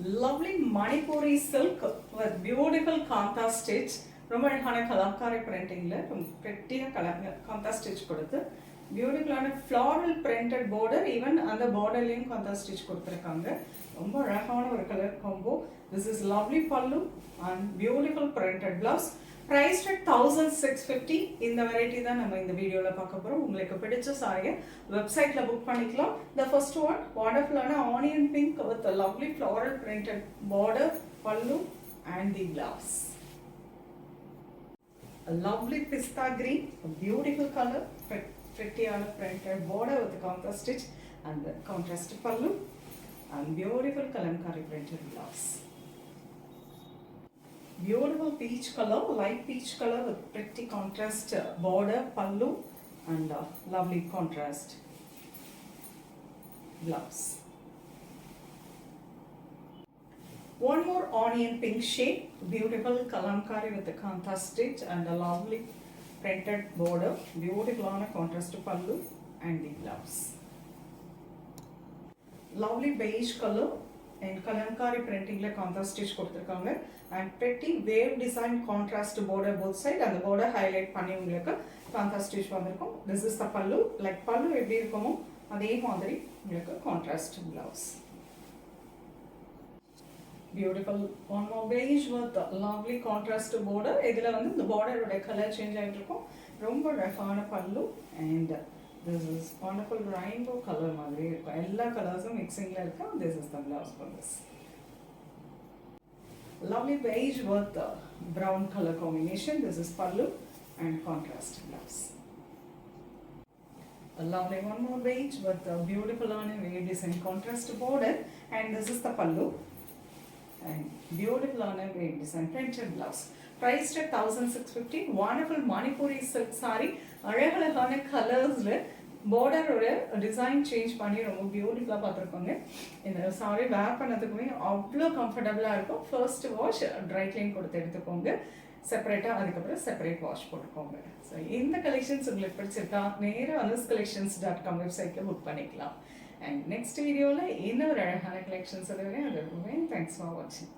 lovely Manipuri silk with beautiful kanta stitch. ரொம்ப அழகான கலம்காரி பிரிண்டிங்ல ரொம்ப pretty காந்தா ஸ்டிச் கொடுத்து பியூட்டிஃபுல்லான floral printed border, even அந்த borderலயும் காந்தா ஸ்டிச் கொடுத்திருக்காங்க. ரொம்ப அழகான ஒரு colour combo. This is lovely pallu and beautiful printed blouse. Priced at 1650. இந்த வெரைட்டி தான் நம்ம இந்த வீடியோல பார்க்க போறோம். உங்களுக்கு பிடிச்ச சாரியை வெப்சைட்ல புக் பண்ணிக்கலாம். The first one wonderful onion pink with a lovely floral printed border, pallu and the blouse. A lovely pista green, a beautiful color, pretty printed border with the contrast stitch and the contrast pallu and beautiful kalamkari printed blouse. Beautiful peach color, light peach color with pretty contrast border, pallu and lovely contrast blouse. One more onion pink shade, beautiful kalamkari with the contrast stitch and a lovely printed border, beautiful on a contrast pallu and the blouse. Lovely beige color and kalamkari printing la contrast stitch கொடுத்திருக்காங்க and pretty wave design contrast border both side and the border highlight பண்ணி உங்களுக்கு contrast stitch வந்திருக்கும். This is the pallu, like pallu எப்படி இருக்குமோ அதே மாதிரி உங்களுக்கு contrast blouse. Beautiful one more beige with lovely contrast border. இதுல வந்து இந்த border ஓட color change ஆயிட்டு இருக்கும். ரொம்ப அழகான pallu and this is wonderful rainbow color மாதிரி இருக்கும். எல்லா கலர்ஸும் மிக்சிங்ல இருக்கு. This is the blouse for this. Lovely beige with brown color combination. This is pallu and contrast blouse. A lovely one more beige with a beautiful on a wave design contrast border and this is the pallu and beautiful on a wave design printed blouse. Priced at 1650. Wonderful Manipuri silk saree. அழகழகான கலர்ஸ்ல பார்டரோட design change பண்ணி ரொம்ப பியூட்டிஃபுல்லாக பார்த்துருக்கோங்க. இந்த sorry வேர் பண்ணதுக்குமே அவ்வளோ கம்ஃபர்டபுளாக இருக்கும். First wash dry clean கொடுத்து எடுத்துக்கோங்க செப்பரேட்டாக, அதுக்கப்புறம் செப்பரேட் வாஷ் போட்டுக்கோங்க. ஸோ இந்த கலெக்ஷன்ஸ் உங்களுக்கு பிடிச்சிருக்கா நேராக anuscollections.com வெப்சைட்டில் புக் பண்ணிக்கலாம். அண்ட் நெக்ஸ்ட் வீடியோவில் இன்னொரு அழகான கலெக்ஷன்ஸ் வருவேன். அது ரொம்பவே தேங்க்ஸ் ஃபார் வாட்சிங்.